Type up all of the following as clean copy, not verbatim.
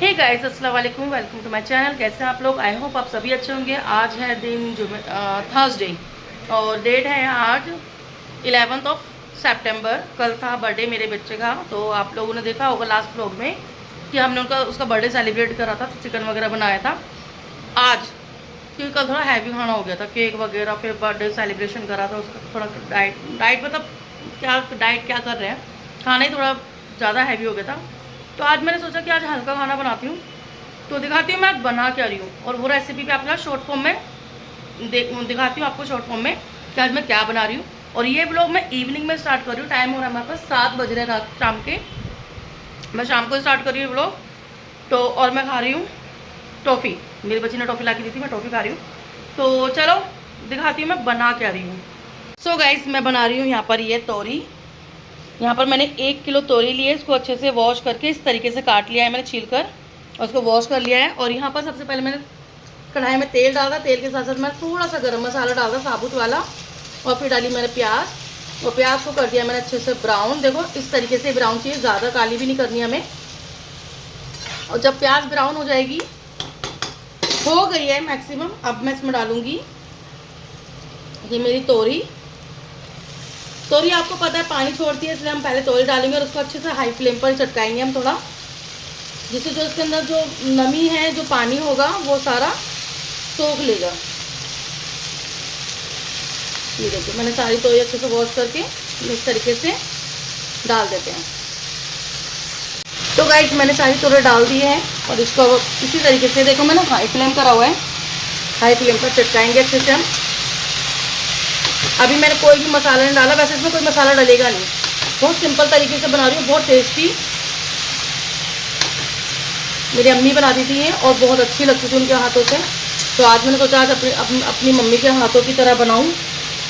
Hey guys, अस्सलाम वालेकुम, welcome to my channel. कैसे हैं आप लोग? आई होप आप सभी अच्छे होंगे। आज है दिन थर्सडे और डेट है आज 11 सितंबर। कल था बर्थडे मेरे बच्चे का, तो आप लोगों ने देखा होगा लास्ट व्लॉग में कि हमने उसका बर्थडे सेलिब्रेट करा था, तो चिकन वगैरह बनाया था। आज क्योंकि कल थोड़ा हैवी खाना हो गया था, केक वगैरह, फिर बर्थडे सेलिब्रेशन करा था उसका। थोड़ा डाइट मतलब क्या डाइट क्या कर रहे हैं, खाना ही थोड़ा ज़्यादा हैवी हो गया था। तो आज मैंने सोचा कि आज हल्का खाना बनाती हूँ, तो दिखाती हूँ मैं आज बना क्या रही हूँ, और वो रेसिपी भी आपके शॉर्ट फॉर्म में दिखाती हूँ आपको शॉर्ट फॉर्म में कि आज मैं क्या बना रही हूँ। और ये ब्लॉग मैं इवनिंग में स्टार्ट कर रही हूँ। टाइम हो रहा है हमारे पास 7 बज रहे हैं रात शाम के। मैं शाम को स्टार्ट कर रही हूँ ब्लॉग। तो और मैं खा रही हूँ टॉफ़ी। मेरी बच्ची ने टॉफ़ी ला के दी थी, मैं टॉफ़ी खा रही हूँ। तो चलो दिखाती हूँ मैं बना क्या रही हूँ। सो गाइस, मैं बना रही हूँ यहाँ पर ये तोरी। यहाँ पर मैंने 1 किलो तोरी ली है। इसको अच्छे से वॉश करके इस तरीके से काट लिया है मैंने छील कर, और उसको वॉश कर लिया है। और यहाँ पर सबसे पहले मैंने कढ़ाई में तेल डाला। तेल के साथ साथ मैं थोड़ा सा गरम मसाला डाला साबुत वाला, और फिर डाली मैंने प्याज। और प्याज को कर दिया मैंने अच्छे से ब्राउन। देखो इस तरीके से ब्राउन चाहिए, ज़्यादा काली भी नहीं करनी हमें। और जब प्याज ब्राउन हो जाएगी, हो गई है मैक्सिमम, अब मैं इसमें डालूँगी ये मेरी तोरी। तोरी आपको पता है पानी छोड़ती है, इसलिए हम पहले तोरी डालेंगे और उसको अच्छे से हाई फ्लेम पर चटकाएंगे हम थोड़ा, जिससे जो इसके अंदर जो नमी है, जो पानी होगा, वो सारा सोख लेगा। ये देखिए मैंने सारी तोरी अच्छे से वॉश करके इस तरीके से डाल देते हैं। तो गाइस मैंने सारी तोरी डाल दी है, और इसको इसी तरीके से देखो मैंने हाई फ्लेम करा हुआ है, हाई फ्लेम पर चटकाएंगे अच्छे से हम। अभी मैंने कोई भी मसाला नहीं डाला, वैसे इसमें कोई मसाला डलेगा नहीं। बहुत सिंपल तरीके से बना रही हूँ, बहुत टेस्टी। मेरी अम्मी बनाती थी ये, और बहुत अच्छी लगती थी उनके हाथों से। तो आज मैंने सोचा आज अपनी मम्मी के हाथों की तरह बनाऊँ,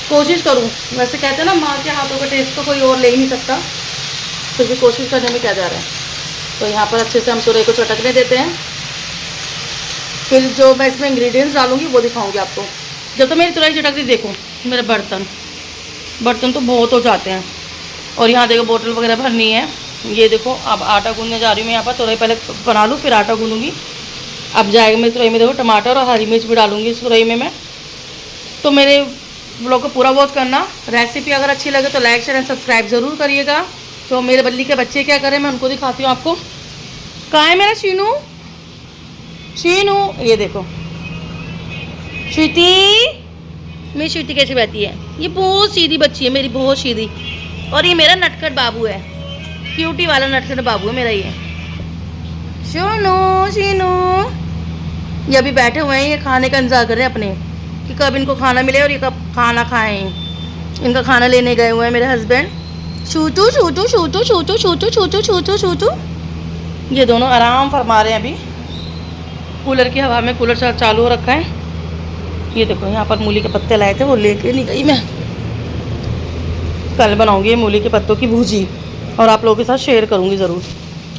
कोशिश करूँ। वैसे कहते हैं ना, माँ के हाथों का टेस्ट तो कोई और ले ही नहीं सकता, फिर भी कोशिश करने में क्या जा रहा है। तो यहाँ पर अच्छे से हम तुरई को चटकने देते हैं। फिर जो मैं इसमें इंग्रेडिएंट्स डालूँगी वो दिखाऊँगी आपको। जब तो मेरी तुरई चटक रही, देखो मेरे बर्तन तो बहुत हो जाते हैं। और यहाँ देखो बोतल वगैरह भरनी है। ये देखो अब आटा गूंदने जा रही हूँ मैं। यहाँ पर तुरई पहले बना लूँ, फिर आटा गूंदूँगी। अब जाएगा मेरी तुरई में, देखो टमाटर और हरी मिर्च भी डालूँगी इस तुरई में मैं। तो मेरे ब्लॉग को पूरा वॉच करना। रेसिपी अगर अच्छी लगे तो लाइक शेयर एंड सब्सक्राइब ज़रूर करिएगा। तो मेरे बल्ली के बच्चे क्या करें मैं उनको दिखाती हूँ आपको। कहाँ है मेरा शीनू? शीनू, ये देखो श्रुति। मेरी श्रुति कैसे बैठी है? ये बहुत सीधी बच्ची है मेरी, बहुत सीधी। और ये मेरा नटखट बाबू है, क्यूटी वाला नटखट बाबू है मेरा ये। शीनू शीनू, ये अभी बैठे हुए हैं, ये खाने का इंतजार कर रहे हैं अपने कि कब इनको खाना मिले और ये कब खाना खाएं। इनका खाना लेने गए हुए हैं मेरे हस्बैंड। शूटू शूटू शूटू शूटू शूटू शूटू शूटू शूटू। ये दोनों आराम फरमा रहे हैं अभी, कूलर की हवा में। कूलर चालू हो रखा है। ये देखो यहाँ पर मूली के पत्ते लाए थे, वो लेके नहीं गई मैं। कल बनाऊंगी मूली के पत्तों की भुजी, और आप लोगों के साथ शेयर करूंगी ज़रूर।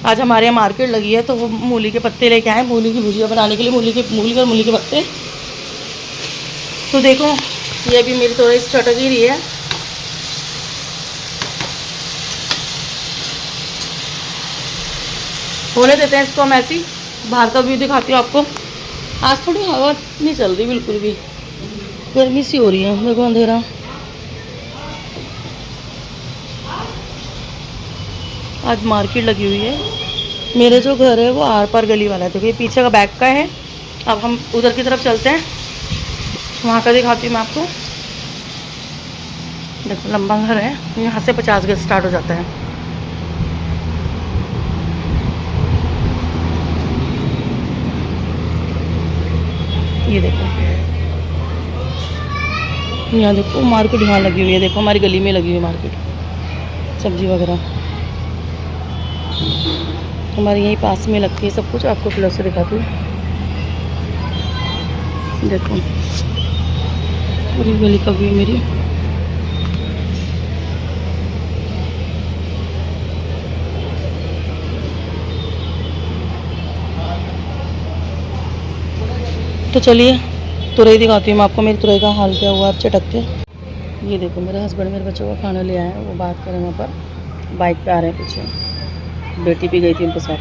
आज हमारे यहाँ मार्केट लगी है, तो वो मूली के पत्ते लेके आए मूली की भुजिया बनाने के लिए। मूली के पत्ते। तो देखो ये भी मेरी थोड़ी चटक ही रही है। होने देते हैं इसको हम ऐसी। बाहर का व्यू दिखाती हूँ आपको। आज थोड़ी हवा नहीं चल रही बिल्कुल भी, गर्मी सी हो रही है। देखो अंधेरा। आज मार्केट लगी हुई है। मेरे जो घर है वो आर पार गली वाला है, देखो ये पीछे का बैक का है। अब हम उधर की तरफ चलते हैं, वहाँ का दिखाती हूँ मैं आपको। देखो लंबा घर है, यहाँ से 50 गज स्टार्ट हो जाता है। ये देखो यहाँ देखो मार्केट यहाँ लगी हुई है। देखो हमारी गली में लगी हुई है मार्केट, सब्जी वगैरह हमारे यहीं पास में लगती है सब कुछ। आपको क्लोज से दिखाती हूँ। देखो पूरी गली का व्यू मेरी। तो चलिए तुरई दिखाती हूँ मैं आपको, मेरी तुरई का हाल क्या हुआ अब चटक के। ये देखो मेरे हस्बैंड मेरे बच्चों का खाना ले आए हैं, वो बात करें वहाँ पर। बाइक पे आ रहे हैं पीछे, बेटी भी गई थी उनके साथ।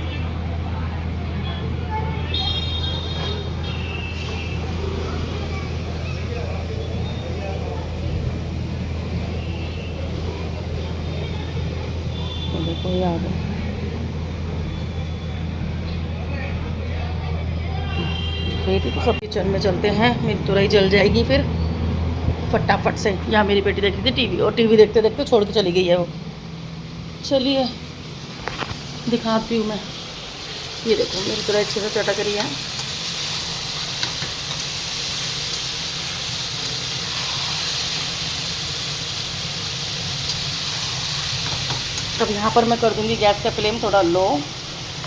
गई थी तो सब किचन में चलते हैं, मेरी तुरई जल जाएगी फिर फटाफट से। यहाँ मेरी बेटी देख रही थी टीवी और टीवी देखते देखते छोड़ के चली गई है वो। चलिए दिखाती हूँ मैं। ये देखो मेरी तुरई अच्छे से चटक रही है। अब यहाँ पर मैं कर दूँगी गैस का फ्लेम थोड़ा लो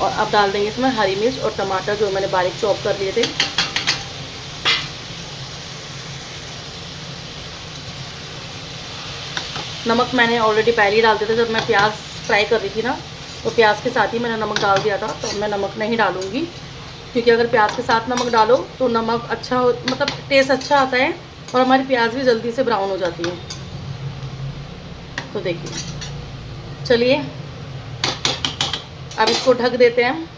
और अब डाल देंगे इसमें हरी मिर्च और टमाटर जो मैंने बारीक चॉप कर लिए थे। नमक मैंने ऑलरेडी पहले ही डाल दिया था जब मैं प्याज फ्राई कर रही थी ना, तो प्याज के साथ ही मैंने नमक डाल दिया था। तो मैं नमक नहीं डालूँगी क्योंकि अगर प्याज के साथ नमक डालो तो नमक अच्छा हो, मतलब टेस्ट अच्छा आता है और हमारी प्याज भी जल्दी से ब्राउन हो जाती है। तो देखिए, चलिए अब इसको ढक देते हैं।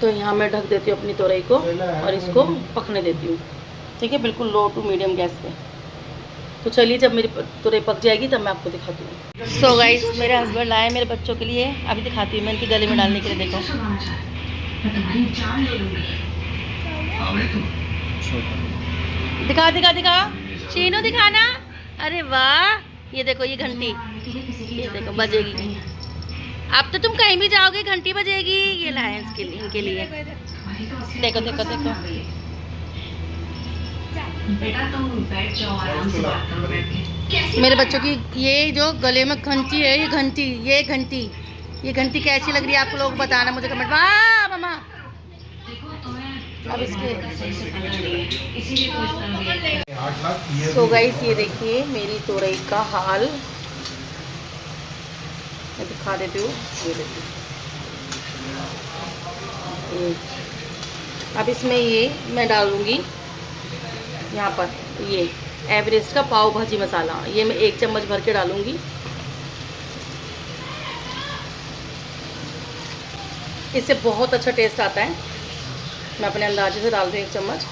तो यहाँ मैं ढक देती हूँ अपनी तोरई को और इसको पकने देती हूँ। ठीक है, बिल्कुल लो टू मीडियम गैस पे। तो चलिए जब मेरी तुरई पक जाएगी तब मैं आपको दिखाती हूँ। सो गाइस, मेरे हस्बैंड लाए मेरे बच्चों के लिए, अभी दिखाती हूँ मैं इनकी गले में डालने के लिए। देखो दिखा दिखा दिखा शीनू दिखाना। अरे वाह, ये देखो ये घंटी, ये देखो बजेगी। अब तो तुम कहीं भी जाओगे घंटी बजेगी। ये लाए इसके लिए, इनके लिए। देखो देखो देखो बेटा, तुम बैठ जाओ आराम से बात करो बैठ के। मेरे बच्चों की ये जो गले में घंटी है, ये घंटी कैसी लग रही है आप लोग बताना मुझे कमेंट में। मामा अब इसके सो गाइस, ये देखिए मेरी तोरई का हाल, मैं दिखा देती हूँ। ये देखिए, अब इसमें ये मैं डालूँगी यहाँ पर ये एवरेस्ट का पाव भाजी मसाला। ये मैं 1 चम्मच भर के डालूँगी। इससे बहुत अच्छा टेस्ट आता है। मैं अपने अंदाजे से डाल दूँ 1 चम्मच।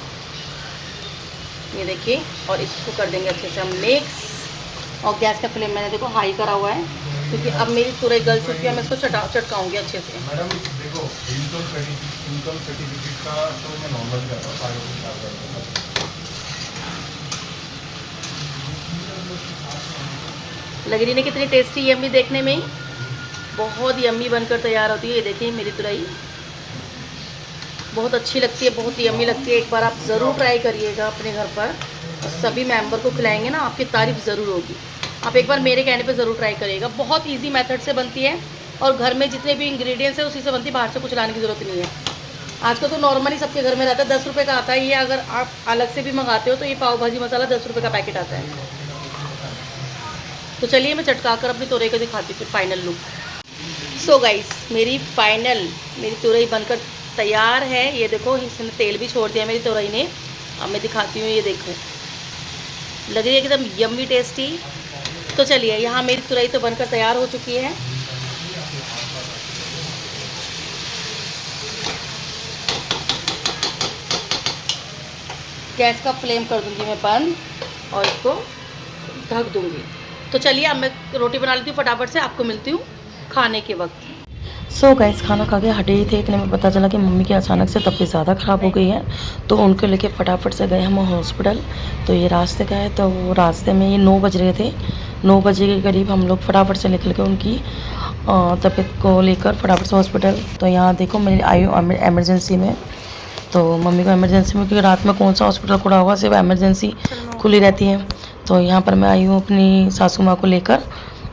ये देखिए, और इसको कर देंगे अच्छे से हम मिक्स। और गैस का फ्लेम मैंने देखो हाई करा हुआ है क्योंकि अब मेरी तुरई गल चुकी है। मैं इसको चटकाऊँगी अच्छे से। मैडम देखो, इनकम सर्टिफिकेट का तो मैं नॉर्मल कर रहा हूँ। लग रही है कितनी टेस्टी यम्मी, देखने में ही बहुत यम्मी बनकर तैयार होती है। ये देखिए मेरी तुरई बहुत अच्छी लगती है, बहुत यम्मी लगती है। एक बार आप ज़रूर ट्राई करिएगा अपने घर पर और सभी मेंबर को खिलाएंगे ना, आपकी तारीफ़ ज़रूर होगी। आप एक बार मेरे कहने पे ज़रूर ट्राई करिएगा। बहुत इजी मेथड से बनती है और घर में जितने भी इंग्रेडिएंट्स है उसी से बनती है, बाहर से कुछ लाने की ज़रूरत नहीं है। आजकल तो नॉर्मली सबके घर में रहता है, 10 रुपये का आता है ये। अगर आप अलग से भी मंगाते हो तो ये पाव भाजी मसाला 10 रुपये का पैकेट आता है। तो चलिए मैं चटका कर अपनी तुरई को दिखाती हूँ फाइनल लुक। सो गाइस, मेरी तुरई बनकर तैयार है। ये देखो, इसने तेल भी छोड़ दिया मेरी तुरई ने। अब मैं दिखाती हूँ, ये देखो लग रही है एकदम यम्मी टेस्टी। तो चलिए, यहाँ मेरी तुरई तो बनकर तैयार हो चुकी है। गैस का फ्लेम कर दूँगी मैं बंद और इसको ढक दूँगी। तो चलिए अब मैं रोटी बना लेती हूँ फटाफट से, आपको मिलती हूँ खाने के वक्त। सो गाइस, खाना खा के हटे ही थे, इतने में पता चला कि मम्मी की अचानक से तबीयत ज़्यादा ख़राब हो गई है। तो उनको लेके फटाफट से गए हम हॉस्पिटल। तो ये रास्ते का है, तो वो रास्ते में ये 9 बज रहे थे। 9 बजे के करीब हम लोग फटाफट से निकल के उनकी तबीयत को लेकर फटाफट से हॉस्पिटल। तो यहाँ देखो मैं आई हूँ एमरजेंसी में। तो मम्मी को एमरजेंसी में, क्योंकि रात में कौन सा हॉस्पिटल खुला होगा, सिर्फ एमरजेंसी खुली रहती है। तो यहाँ पर मैं आई हूँ अपनी सासू माँ को लेकर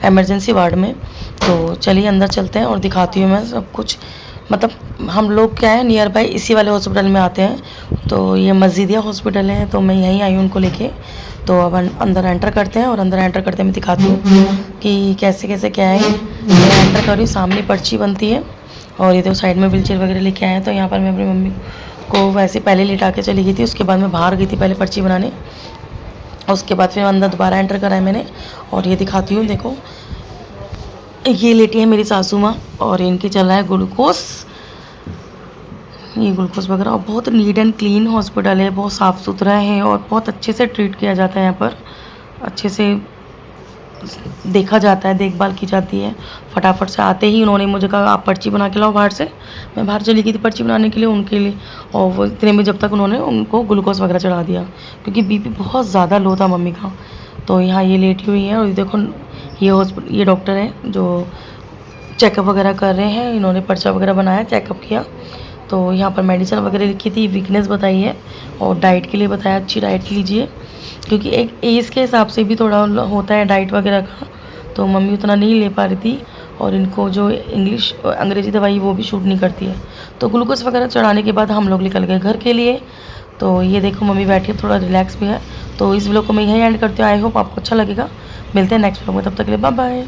एमरजेंसी वार्ड में। तो चलिए अंदर चलते हैं और दिखाती हूँ मैं सब कुछ। मतलब हम लोग क्या है, नियर बाई इसी वाले हॉस्पिटल में आते हैं। तो ये मस्जिदिया हॉस्पिटल है, तो मैं यहीं आई हूँ उनको लेके। तो अब अंदर एंटर करते हैं और अंदर एंटर करते मैं दिखाती हूँ कि कैसे कैसे क्या है। मैं एंटर कर रही हूँ, सामने पर्ची बनती है और ये तो साइड में व्हीलचेयर वगैरह लेके आए हैं। तो यहाँ पर मैं अपनी मम्मी को वैसे पहले लिटा के चली गई थी, उसके बाद मैं बाहर गई थी पहले पर्ची बनाने, उसके बाद फिर अंदर दोबारा एंटर करा है मैंने। और ये दिखाती हूँ, देखो ये लेटी है मेरी सासू माँ और इनकी चल रहा है ग्लूकोस, ये ग्लूकोस वगैरह। और बहुत नीट एंड क्लीन हॉस्पिटल है, बहुत साफ़ सुथरा है और बहुत अच्छे से ट्रीट किया जाता है यहाँ पर। अच्छे से देखा जाता है, देखभाल की जाती है। फटाफट से आते ही उन्होंने मुझे कहा आप पर्ची बना के लाओ बाहर से। मैं बाहर चली गई थी पर्ची बनाने के लिए उनके लिए, और वो इतने में जब तक उन्होंने उनको ग्लूकोज वगैरह चढ़ा दिया, क्योंकि बीपी बहुत ज़्यादा लो था मम्मी का। तो यहाँ ये लेटी हुई है, और देखो ये डॉक्टर हैं जो चेकअप वगैरह कर रहे हैं। इन्होंने पर्चा वगैरह बनाया, चेकअप किया। तो यहाँ पर मेडिसिन वगैरह लिखी थी, वीकनेस बताई है, और डाइट के लिए बताया अच्छी डाइट लीजिए, क्योंकि एक एज के हिसाब से भी थोड़ा होता है डाइट वगैरह का। तो मम्मी उतना नहीं ले पा रही थी, और इनको जो अंग्रेज़ी दवाई वो भी शूट नहीं करती है। तो ग्लूकोज वगैरह चढ़ाने के बाद हम लोग निकल गए घर के लिए। तो ये देखो मम्मी बैठी है, थोड़ा रिलैक्स भी है। तो इस व्लॉग को मैं यहीं एंड करती हूँ। आई होप आपको अच्छा लगेगा। मिलते हैं नेक्स्ट व्लॉग में, तब तक के लिए बाय बाय।